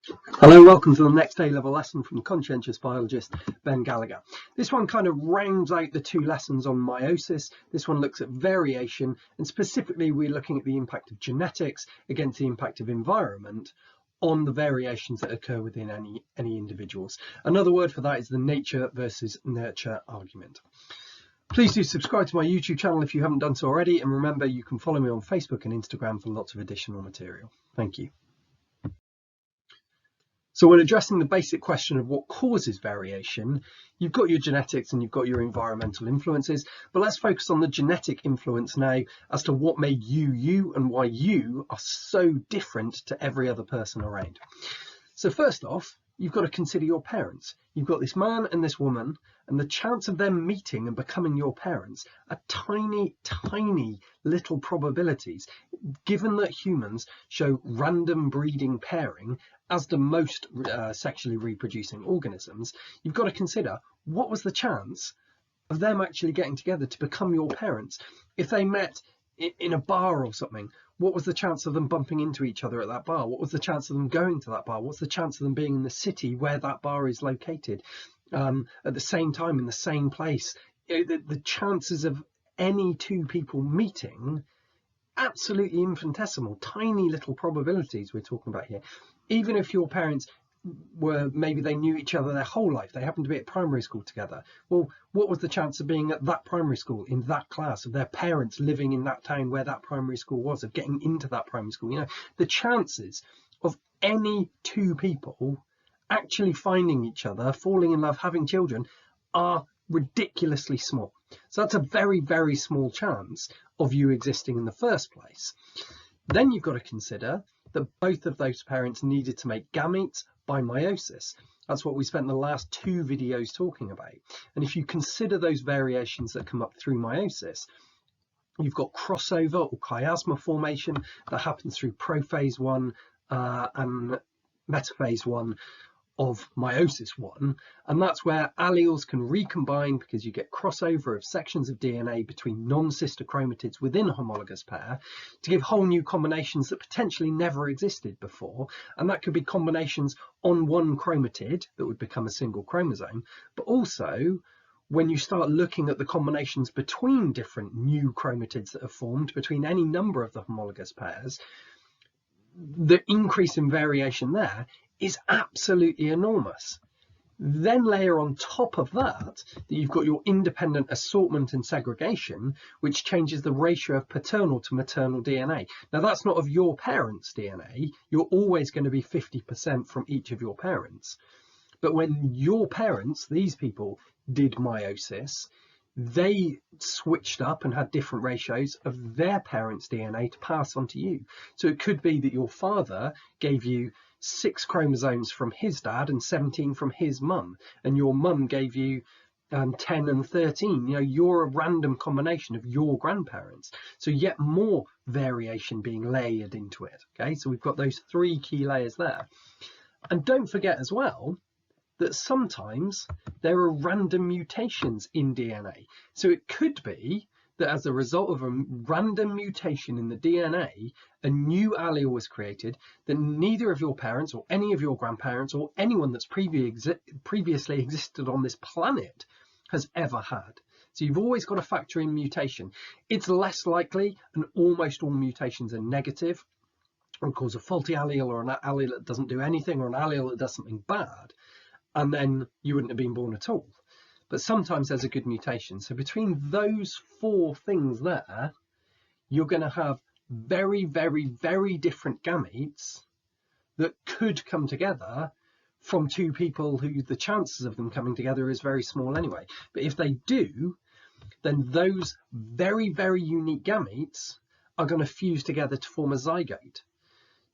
Hello, welcome to the next A-level lesson from conscientious biologist Ben Gallagher. This one kind of rounds out the two lessons on meiosis. This one looks at variation, and specifically we're looking at the impact of genetics against the impact of environment on the variations that occur within any individuals. Another word for that is the nature versus nurture argument. Please do subscribe to my YouTube channel if you haven't done so already, and remember you can follow me on Facebook and Instagram for lots of additional material. Thank you. So when addressing the basic question of what causes variation, you've got your genetics and you've got your environmental influences, but let's focus on the genetic influence now as to what made you you and why you are so different to every other person around. So first off, you've got to consider your parents. You've got this man and this woman, and the chance of them meeting and becoming your parents are tiny, tiny little probabilities, given that humans show random breeding pairing, as do most sexually reproducing organisms. You've got to consider, what was the chance of them actually getting together to become your parents? If they met in a bar or something, what was the chance of them bumping into each other at that bar? What was the chance of them going to that bar? What's the chance of them being in the city where that bar is located at the same time, in the same place? The chances of any two people meeting, absolutely infinitesimal, tiny little probabilities we're talking about here. Even if your parents were, maybe they knew each other their whole life, they happened to be at primary school together. Well, what was the chance of being at that primary school, in that class, of their parents living in that town where that primary school was, of getting into that primary school? You know, the chances of any two people actually finding each other, falling in love, having children, are ridiculously small. So that's a very, very small chance of you existing in the first place. Then you've got to consider that both of those parents needed to make gametes by meiosis. That's what we spent the last two videos talking about. And if you consider those variations that come up through meiosis, you've got crossover or chiasma formation that happens through prophase 1 and metaphase 1 of meiosis 1, and that's where alleles can recombine because you get crossover of sections of DNA between non-sister chromatids within a homologous pair to give whole new combinations that potentially never existed before. And that could be combinations on one chromatid that would become a single chromosome, but also when you start looking at the combinations between different new chromatids that are formed between any number of the homologous pairs, the increase in variation there is absolutely enormous. Then layer on top of that you've got your independent assortment and segregation, which changes the ratio of paternal to maternal DNA. Now that's not of your parents' DNA. You're always going to be 50% from each of your parents. But when your parents, these people, did meiosis, they switched up and had different ratios of their parents' DNA to pass on to you. So it could be that your father gave you 6 chromosomes from his dad and 17 from his mum, and your mum gave you 10 and 13. You know, you're a random combination of your grandparents. So yet more variation being layered into it. Okay, so we've got those 3 key layers there. And don't forget as well that sometimes there are random mutations in DNA. So it could be that as a result of a random mutation in the DNA, a new allele was created that neither of your parents or any of your grandparents or anyone that's previously existed on this planet has ever had. So you've always got to factor in mutation. It's less likely, and almost all mutations are negative, or cause a faulty allele or an allele that doesn't do anything, or an allele that does something bad, and then you wouldn't have been born at all. But sometimes there's a good mutation. So between those 4 things there, you're going to have very, very, very different gametes that could come together from 2 people who the chances of them coming together is very small anyway. But if they do, then those very, very unique gametes are going to fuse together to form a zygote.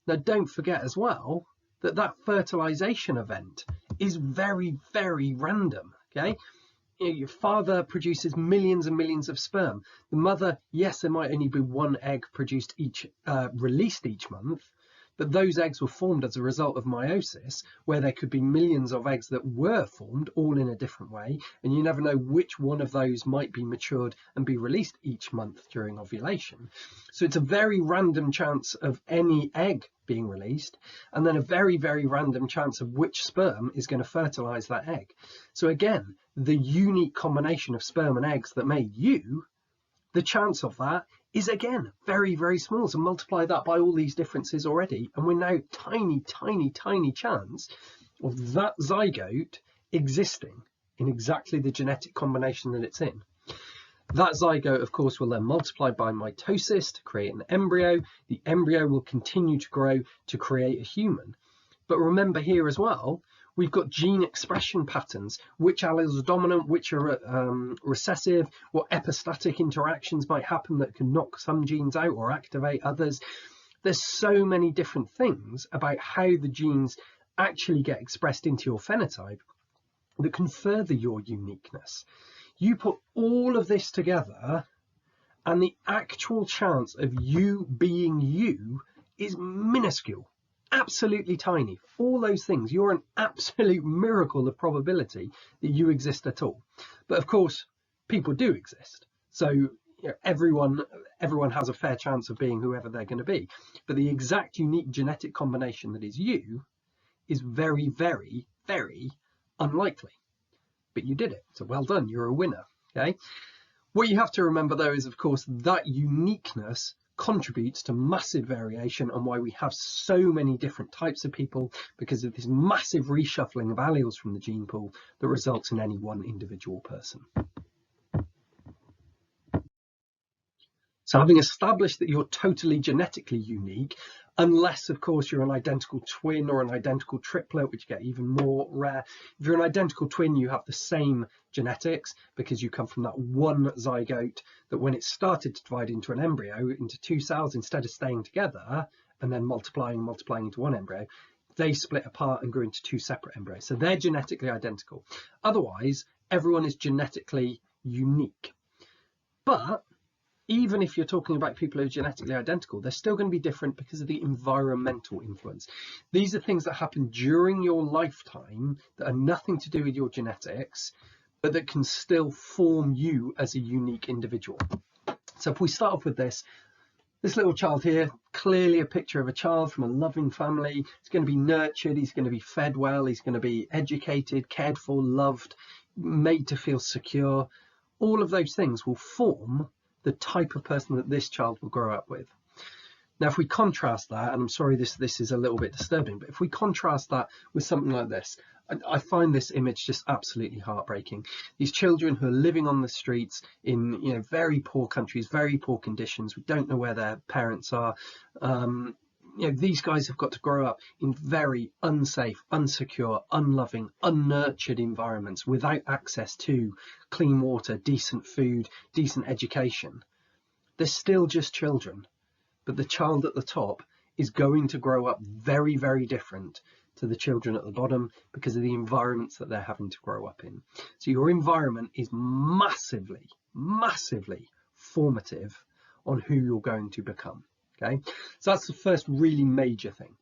Now, don't forget as well that that fertilization event is very, very random. Okay, your father produces millions and millions of sperm. The mother, yes, there might only be 1 egg produced released each month, but those eggs were formed as a result of meiosis, where there could be millions of eggs that were formed all in a different way, and you never know which one of those might be matured and be released each month during ovulation. So it's a very random chance of any egg being released, and then a very, very random chance of which sperm is going to fertilize that egg. So again, the unique combination of sperm and eggs that made you, the chance of that is again very, very small. So multiply that by all these differences already, and we're now tiny, tiny, tiny chance of that zygote existing in exactly the genetic combination that it's in. That zygote, of course, will then multiply by mitosis to create an embryo. The embryo will continue to grow to create a human. But remember here as well, we've got gene expression patterns, which alleles are dominant, which are recessive, what epistatic interactions might happen that can knock some genes out or activate others. There's so many different things about how the genes actually get expressed into your phenotype that can further your uniqueness. You put all of this together, and the actual chance of you being you is minuscule, absolutely tiny. All those things, you're an absolute miracle of probability that you exist at all. But of course, people do exist. So everyone has a fair chance of being whoever they're going to be. But the exact unique genetic combination that is you is very, very, very unlikely. But you did it, so well done, you're a winner. Okay, what you have to remember though is, of course, that uniqueness contributes to massive variation, and why we have so many different types of people, because of this massive reshuffling of alleles from the gene pool that results in any one individual person. So having established that you're totally genetically unique, unless of course you're an identical twin or an identical triplet, which get even more rare. If you're an identical twin, you have the same genetics because you come from that one zygote that when it started to divide into an embryo, into two cells, instead of staying together and then multiplying into one embryo, they split apart and grew into two separate embryos. So they're genetically identical. Otherwise, everyone is genetically unique. But even if you're talking about people who are genetically identical, they're still going to be different because of the environmental influence. These are things that happen during your lifetime that are nothing to do with your genetics, but that can still form you as a unique individual. So if we start off with this little child here, clearly a picture of a child from a loving family. He's going to be nurtured, he's going to be fed well, he's going to be educated, cared for, loved, made to feel secure. All of those things will form the type of person that this child will grow up with. Now, if we contrast that, and I'm sorry this is a little bit disturbing, but if we contrast that with something like this, I find this image just absolutely heartbreaking. These children who are living on the streets in very poor countries, very poor conditions. We don't know where their parents are. These guys have got to grow up in very unsafe, unsecure, unloving, unnurtured environments without access to clean water, decent food, decent education. They're still just children, but the child at the top is going to grow up very, very different to the children at the bottom because of the environments that they're having to grow up in. So your environment is massively, massively formative on who you're going to become. Okay, so that's the first really major thing.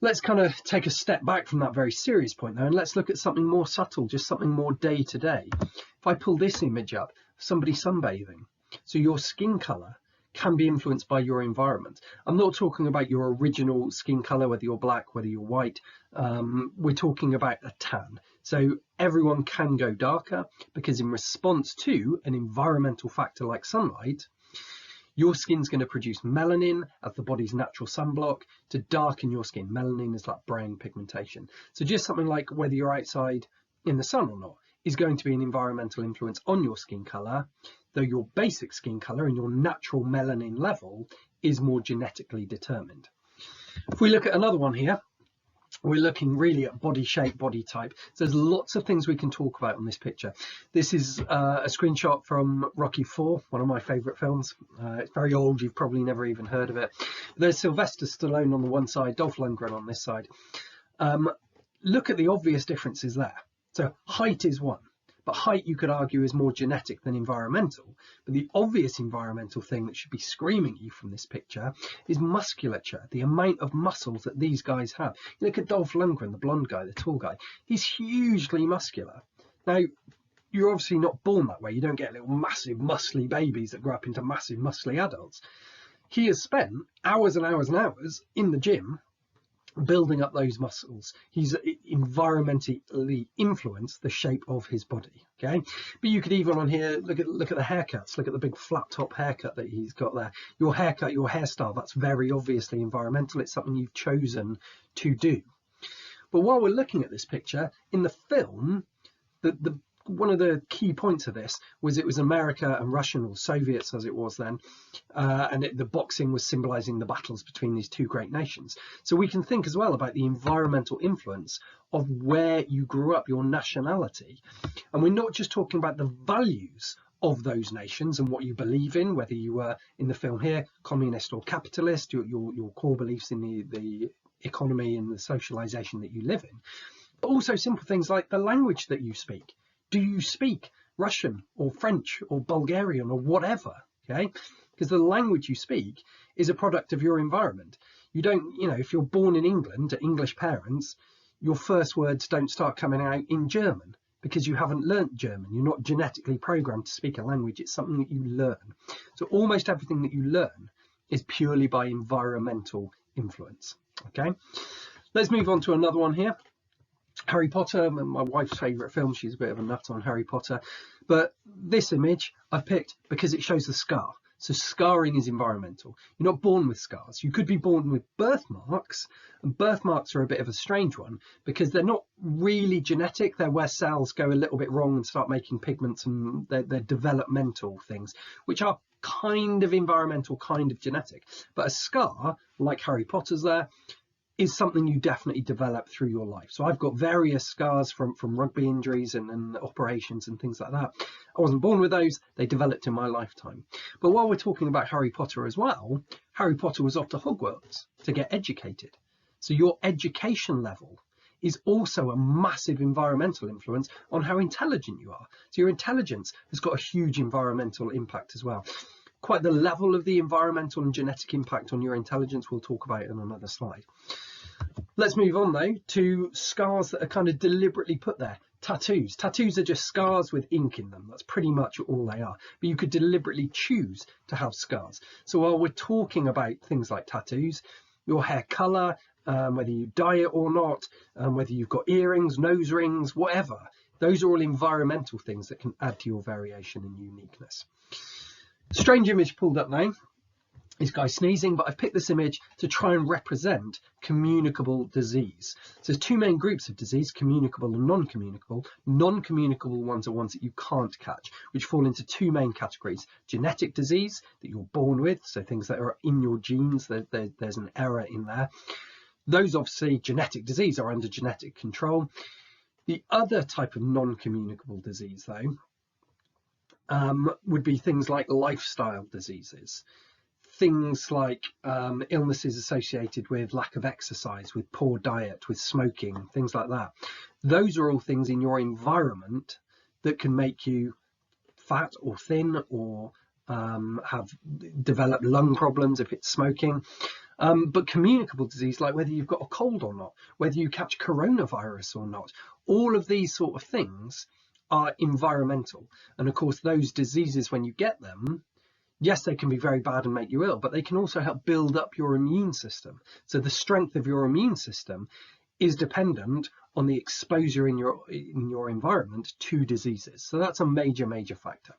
Let's kind of take a step back from that very serious point though, and let's look at something more subtle, just something more day to day. If I pull this image up, somebody sunbathing, so your skin color can be influenced by your environment. I'm not talking about your original skin color, whether you're black, whether you're white. We're talking about a tan. So everyone can go darker because in response to an environmental factor like sunlight, your skin's going to produce melanin as the body's natural sunblock to darken your skin. Melanin is like brown pigmentation. So just something like whether you're outside in the sun or not is going to be an environmental influence on your skin color, though your basic skin color and your natural melanin level is more genetically determined. If we look at another one here, we're looking really at body shape, body type. So there's lots of things we can talk about on this picture. This is a screenshot from Rocky IV, one of my favorite films. It's very old, you've probably never even heard of it. There's Sylvester Stallone on the one side, Dolph Lundgren on this side. Look at the obvious differences there. So height is one, But height, you could argue, is more genetic than environmental. But the obvious environmental thing that should be screaming at you from this picture is musculature, the amount of muscles that these guys have. You look at Dolph Lundgren, the blonde guy, the tall guy. He's hugely muscular. Now, you're obviously not born that way. You don't get little massive muscly babies that grow up into massive muscly adults. He has spent hours and hours and hours in the gym building up those muscles. He's environmentally influenced the shape of his body. Okay, but you could even on here look at the haircuts. Look at the big flat top haircut that he's got there. Your haircut, your hairstyle, that's very obviously environmental. It's something you've chosen to do. But while we're looking at this picture in the film, the one of the key points of this was it was America and Russian, or Soviets as it was then, and the boxing was symbolizing the battles between these two great nations. So we can think as well about the environmental influence of where you grew up, your nationality. And we're not just talking about the values of those nations and what you believe in, whether you were in the film here communist or capitalist, your core beliefs in the economy and the socialization that you live in, but also simple things like the language that you speak. Do you speak Russian or French or Bulgarian or whatever? Okay, because the language you speak is a product of your environment. You don't, if you're born in England to English parents, your first words don't start coming out in German because you haven't learnt German. You're not genetically programmed to speak a language. It's something that you learn. So almost everything that you learn is purely by environmental influence. Okay, let's move on to another one here. Harry Potter, my wife's favourite film. She's a bit of a nut on Harry Potter. But this image I've picked because it shows the scar. So scarring is environmental. You're not born with scars. You could be born with birthmarks, and birthmarks are a bit of a strange one because they're not really genetic. They're where cells go a little bit wrong and start making pigments, and they're developmental things, which are kind of environmental, kind of genetic. But a scar, like Harry Potter's there, is something you definitely develop through your life. So I've got various scars from rugby injuries and operations and things like that. I wasn't born with those, they developed in my lifetime. But while we're talking about Harry Potter as well, Harry Potter was off to Hogwarts to get educated. So your education level is also a massive environmental influence on how intelligent you are. So your intelligence has got a huge environmental impact as well. Quite the level of the environmental and genetic impact on your intelligence we'll talk about in another slide. Let's move on though to scars that are kind of deliberately put there. Tattoos. Tattoos are just scars with ink in them. That's pretty much all they are. But you could deliberately choose to have scars. So while we're talking about things like tattoos, your hair colour, whether you dye it or not, whether you've got earrings, nose rings, whatever, those are all environmental things that can add to your variation and uniqueness. Strange image pulled up now. This guy sneezing, but I've picked this image to try and represent communicable disease. So there's two main groups of disease, communicable and non-communicable. Non-communicable ones are ones that you can't catch, which fall into two main categories. Genetic disease that you're born with, so things that are in your genes, there's an error in there. Those obviously, genetic disease, are under genetic control. The other type of non-communicable disease though, would be things like lifestyle diseases. Things like illnesses associated with lack of exercise, with poor diet, with smoking, things like that. Those are all things in your environment that can make you fat or thin, or have developed lung problems if it's smoking. But communicable disease, like whether you've got a cold or not, whether you catch coronavirus or not, all of these sort of things are environmental. And of course, those diseases, when you get them, yes, they can be very bad and make you ill, but they can also help build up your immune system. So the strength of your immune system is dependent on the exposure in your environment to diseases. So that's a major factor.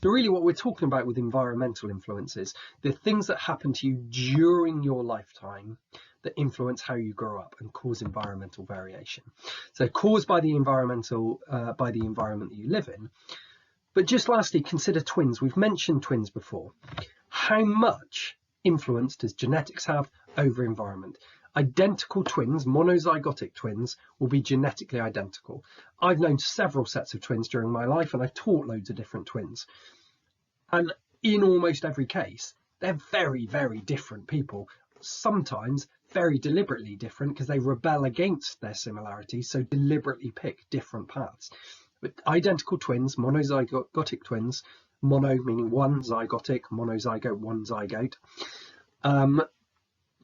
So really what we're talking about with environmental influences, the things that happen to you during your lifetime that influence how you grow up and cause environmental variation. So caused by the environment that you live in. But just lastly, consider twins. We've mentioned twins before. How much influence does genetics have over environment? Identical twins, monozygotic twins, will be genetically identical. I've known several sets of twins during my life, and I've taught loads of different twins. And in almost every case, they're very different people. Sometimes very deliberately different because they rebel against their similarities, so deliberately pick different paths. But identical twins, monozygotic twins, mono meaning one, zygotic, monozygote, one zygote,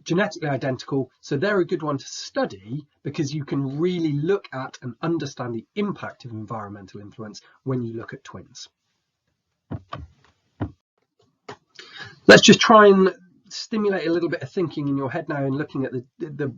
genetically identical. So they're a good one to study because you can really look at and understand the impact of environmental influence when you look at twins. Let's just try and stimulate a little bit of thinking in your head now and looking at the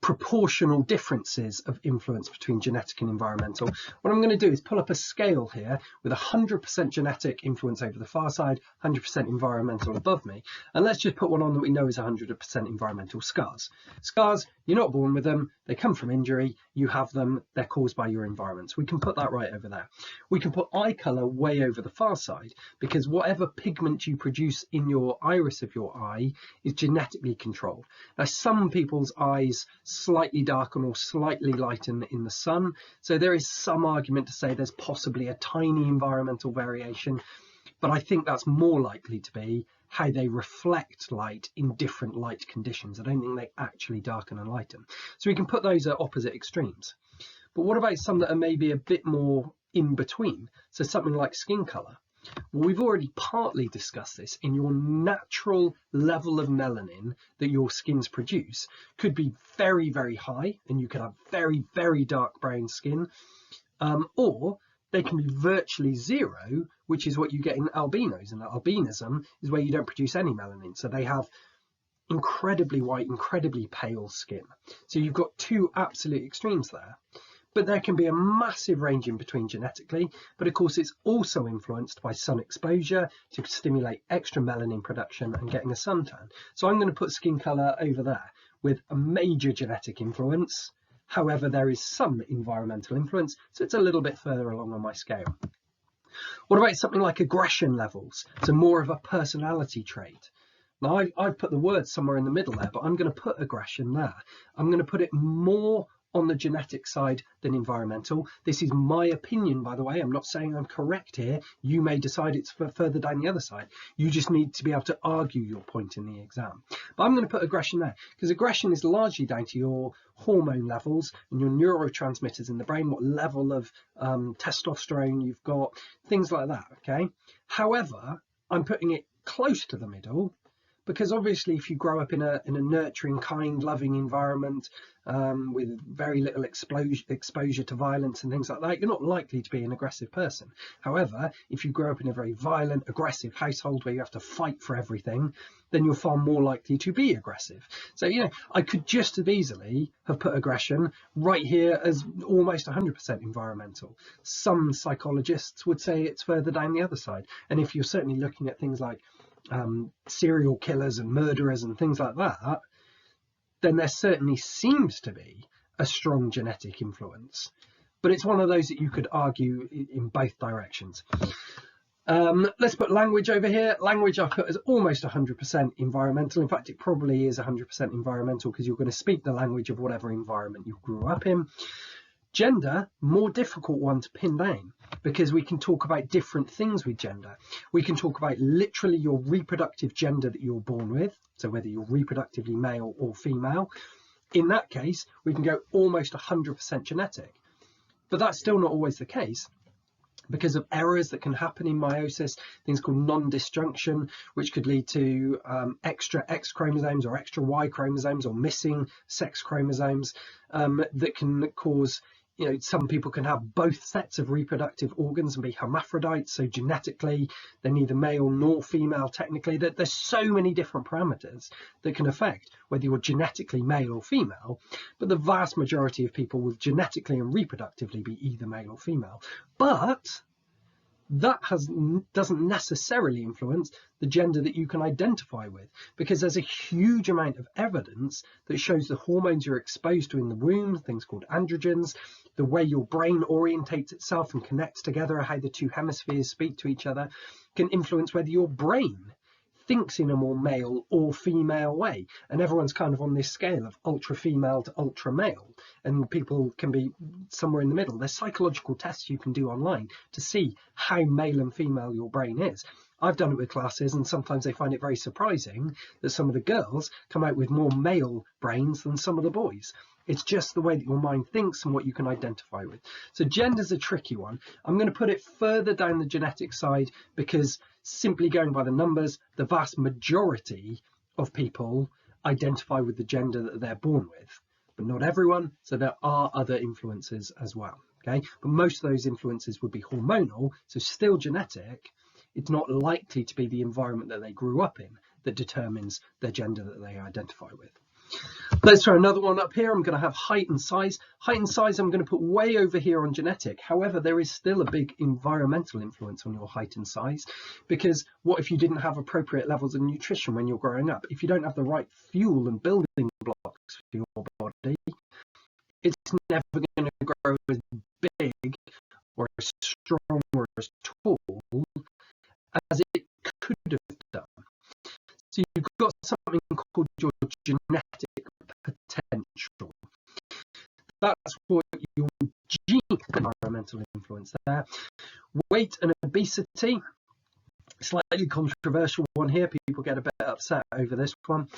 proportional differences of influence between genetic and environmental. What I'm going to do is pull up a scale here with 100% genetic influence over the far side, 100% environmental above me, and let's just put one on that we know is 100% environmental. Scars. Scars, you're not born with them, they come from injury, you have them, they're caused by your environment. So we can put that right over there. We can put eye colour way over the far side because whatever pigment you produce in your iris of your eye is genetically controlled. Now some people's eyes slightly darken or slightly lighten in the sun, so there is some argument to say there's possibly a tiny environmental variation, but I think that's more likely to be how they reflect light in different light conditions. I don't think they actually darken and lighten. So we can put those at opposite extremes. But what about some that are maybe a bit more in between? So something like skin colour. Well, we've already partly discussed this. In your natural level of melanin that your skins produce could be very, very high, and you could have very, very dark brown skin, or they can be virtually zero, which is what you get in albinos. And albinism is where you don't produce any melanin. So they have incredibly white, incredibly pale skin. So you've got two absolute extremes there. But there can be a massive range in between genetically, but of course it's also influenced by sun exposure to stimulate extra melanin production and getting a suntan. So I'm going to put skin colour over there with a major genetic influence. However, there is some environmental influence, so it's a little bit further along on my scale. What about something like aggression levels? So more of a personality trait. Now I've put the word somewhere in the middle there, but I'm going to put aggression there. I'm going to put it more on the genetic side than environmental. This is my opinion, by the way. I'm not saying I'm correct here. You may decide it's further down the other side. You just need to be able to argue your point in the exam. But I'm going to put aggression there because aggression is largely down to your hormone levels and your neurotransmitters in the brain, what level of testosterone you've got, things like that, okay? However, I'm putting it close to the middle because obviously if you grow up in a nurturing, kind, loving environment with very little exposure to violence and things like that, you're not likely to be an aggressive person. However, if you grow up in a very violent, aggressive household where you have to fight for everything, then you're far more likely to be aggressive. So, you know, I could just as easily have put aggression right here as almost 100% environmental. Some psychologists would say it's further down the other side. And if you're certainly looking at things like serial killers and murderers and things like that, then there certainly seems to be a strong genetic influence. But it's one of those that you could argue in both directions. Let's put language over here. Language I've put as almost 100% environmental. In fact, it probably is 100% environmental because you're going to speak the language of whatever environment you grew up in. Gender, more difficult one to pin down because we can talk about different things with gender. We can talk about literally your reproductive gender that you're born with, so whether you're reproductively male or female. In that case, we can go almost 100% genetic. But that's still not always the case because of errors that can happen in meiosis, things called non-disjunction, which could lead to extra X chromosomes or extra Y chromosomes or missing sex chromosomes that can cause, you know, some people can have both sets of reproductive organs and be hermaphrodites. So genetically, they're neither male nor female technically. There's so many different parameters that can affect whether you're genetically male or female. But the vast majority of people will genetically and reproductively be either male or female. But that doesn't necessarily influence the gender that you can identify with, because there's a huge amount of evidence that shows the hormones you're exposed to in the womb, things called androgens, the way your brain orientates itself and connects together, how the two hemispheres speak to each other, can influence whether your brain thinks in a more male or female way. And everyone's kind of on this scale of ultra female to ultra male, and people can be somewhere in the middle. There's psychological tests you can do online to see how male and female your brain is. I've done it with classes, and sometimes they find it very surprising that some of the girls come out with more male brains than some of the boys. It's just the way that your mind thinks and what you can identify with. So gender's a tricky one. I'm going to put it further down the genetic side because simply going by the numbers, the vast majority of people identify with the gender that they're born with, but not everyone. So there are other influences as well. Okay, but most of those influences would be hormonal, so still genetic. It's not likely to be the environment that they grew up in that determines their gender that they identify with. Let's throw another one up here. I'm going to have height and size. Height and size I'm going to put way over here on genetic. However, there is still a big environmental influence on your height and size, because what if you didn't have appropriate levels of nutrition when you're growing up? If you don't have the right fuel and building blocks for your body, it's never going to grow as big or as strong or as tall as it could have done. So you've got something called your genetic potential. That's what your gene environmental influence there. Weight and obesity, slightly controversial one here. People get a bit upset over this one.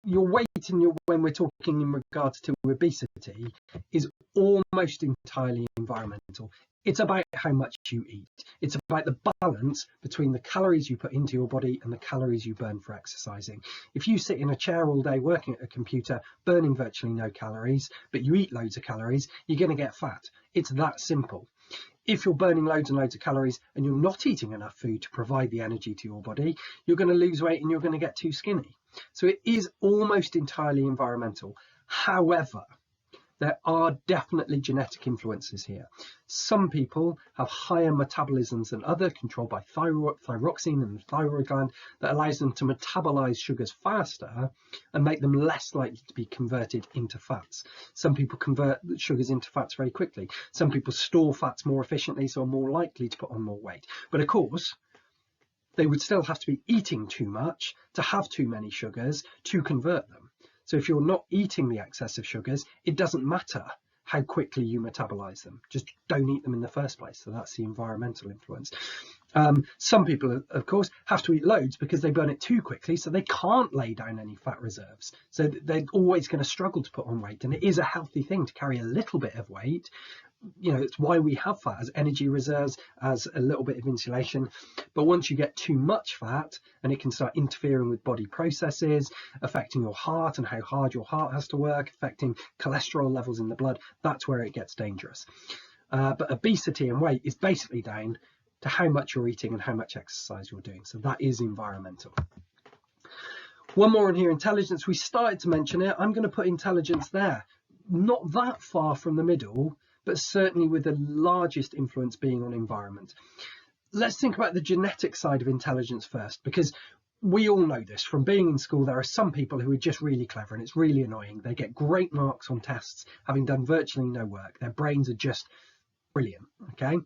Your weight and when we're talking in regards to obesity is almost entirely environmental. It's about how much you eat. It's about the balance between the calories you put into your body and the calories you burn for exercising. If you sit in a chair all day working at a computer, burning virtually no calories, but you eat loads of calories, you're going to get fat. It's that simple. If you're burning loads and loads of calories and you're not eating enough food to provide the energy to your body, you're going to lose weight and you're going to get too skinny. So it is almost entirely environmental. However, there are definitely genetic influences here. Some people have higher metabolisms than others, controlled by thyroxine and the thyroid gland, that allows them to metabolize sugars faster and make them less likely to be converted into fats. Some people convert sugars into fats very quickly. Some people store fats more efficiently, so are more likely to put on more weight. But of course, they would still have to be eating too much to have too many sugars to convert them. So if you're not eating the excess of sugars, it doesn't matter how quickly you metabolize them. Just don't eat them in the first place. So that's the environmental influence. Some people, of course, have to eat loads because they burn it too quickly, so they can't lay down any fat reserves. So they're always going to struggle to put on weight. And it is a healthy thing to carry a little bit of weight. You know, it's why we have fat as energy reserves, as a little bit of insulation. But once you get too much fat, and it can start interfering with body processes, affecting your heart and how hard your heart has to work, affecting cholesterol levels in the blood, that's where it gets dangerous. But obesity and weight is basically down to how much you're eating and how much exercise you're doing. So that is environmental. One more on here, intelligence. We started to mention it. I'm going to put intelligence there. Not that far from the middle, but certainly with the largest influence being on environment. Let's think about the genetic side of intelligence first, because we all know this from being in school. There are some people who are just really clever and it's really annoying. They get great marks on tests, having done virtually no work. Their brains are just brilliant, okay?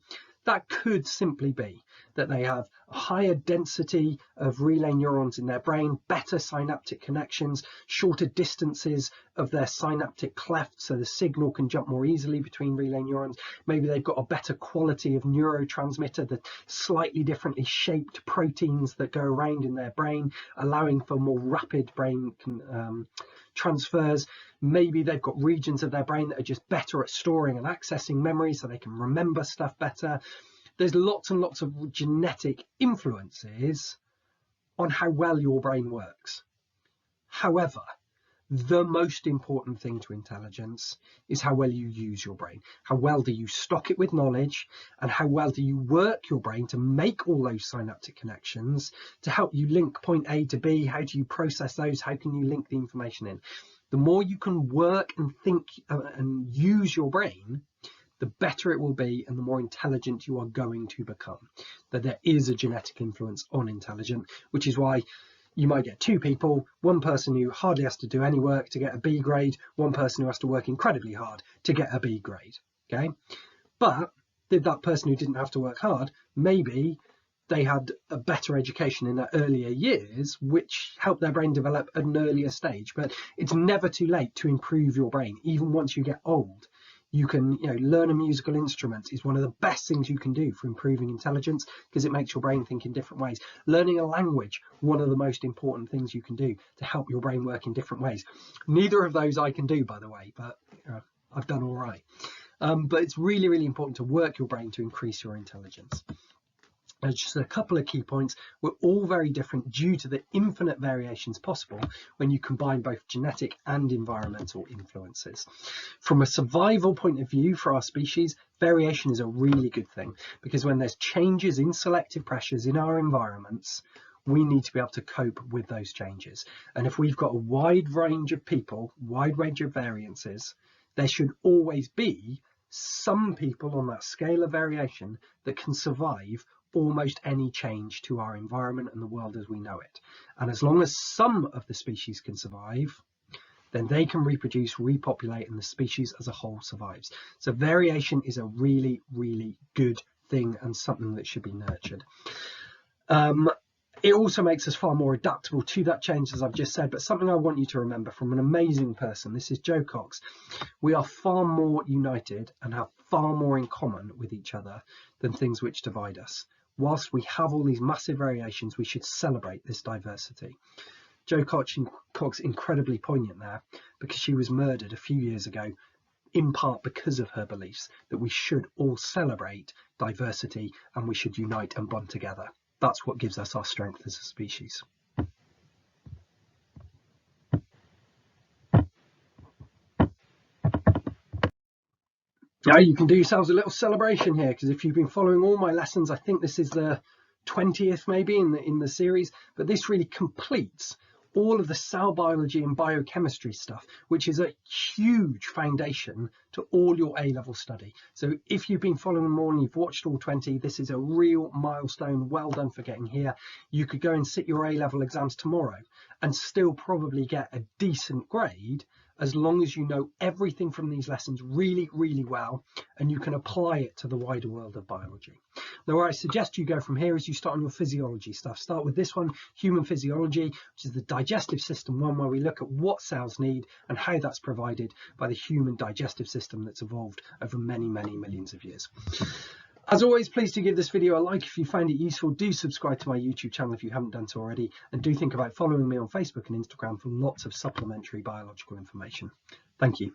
That could simply be that they have a higher density of relay neurons in their brain, better synaptic connections, shorter distances of their synaptic cleft, so the signal can jump more easily between relay neurons. Maybe they've got a better quality of neurotransmitter, the slightly differently shaped proteins that go around in their brain, allowing for more rapid brain transfers. Maybe they've got regions of their brain that are just better at storing and accessing memory, so they can remember stuff better. There's lots and lots of genetic influences on how well your brain works. However, the most important thing to intelligence is how well you use your brain. How well do you stock it with knowledge, and how well do you work your brain to make all those synaptic connections to help you link point A to B? How do you process those? How can you link the information in? The more you can work and think and use your brain, the better it will be and the more intelligent you are going to become. That there is a genetic influence on intelligence, which is why you might get two people, one person who hardly has to do any work to get a B grade, one person who has to work incredibly hard to get a B grade, okay? But that person who didn't have to work hard, maybe they had a better education in their earlier years, which helped their brain develop at an earlier stage. But it's never too late to improve your brain. Even once you get old, You can, learn a musical instrument is one of the best things you can do for improving intelligence because it makes your brain think in different ways. Learning a language, one of the most important things you can do to help your brain work in different ways. Neither of those I can do, by the way, but I've done all right. But it's really, really important to work your brain to increase your intelligence. Just a couple of key points. We're all very different due to the infinite variations possible when you combine both genetic and environmental influences. From a survival point of view for our species, variation is a really good thing because when there's changes in selective pressures in our environments, we need to be able to cope with those changes. And if we've got a wide range of people, wide range of variances, there should always be some people on that scale of variation that can survive almost any change to our environment and the world as we know it. And as long as some of the species can survive, then they can reproduce, repopulate, and the species as a whole survives. So variation is a really, really good thing and something that should be nurtured. It also makes us far more adaptable to that change, as I've just said, but something I want you to remember from an amazing person, this is Joe Cox. We are far more united and have far more in common with each other than things which divide us. Whilst we have all these massive variations, we should celebrate this diversity. Joe Cox incredibly poignant there because she was murdered a few years ago, in part because of her beliefs that we should all celebrate diversity and we should unite and bond together. That's what gives us our strength as a species. Now you can do yourselves a little celebration here because if you've been following all my lessons, I think this is the 20th maybe in the series, but this really completes all of the cell biology and biochemistry stuff, which is a huge foundation to all your A-level study. So if you've been following them all and you've watched all 20, this is a real milestone. Well done for getting here. You could go and sit your A-level exams tomorrow and still probably get a decent grade as long as you know everything from these lessons really, really well and you can apply it to the wider world of biology. Now, where I suggest you go from here is you start on your physiology stuff. Start with this one, human physiology, which is the digestive system one, where we look at what cells need and how that's provided by the human digestive system that's evolved over many, many millions of years. As always, please do give this video a like if you found it useful. Do subscribe to my YouTube channel if you haven't done so already, and do think about following me on Facebook and Instagram for lots of supplementary biological information. Thank you.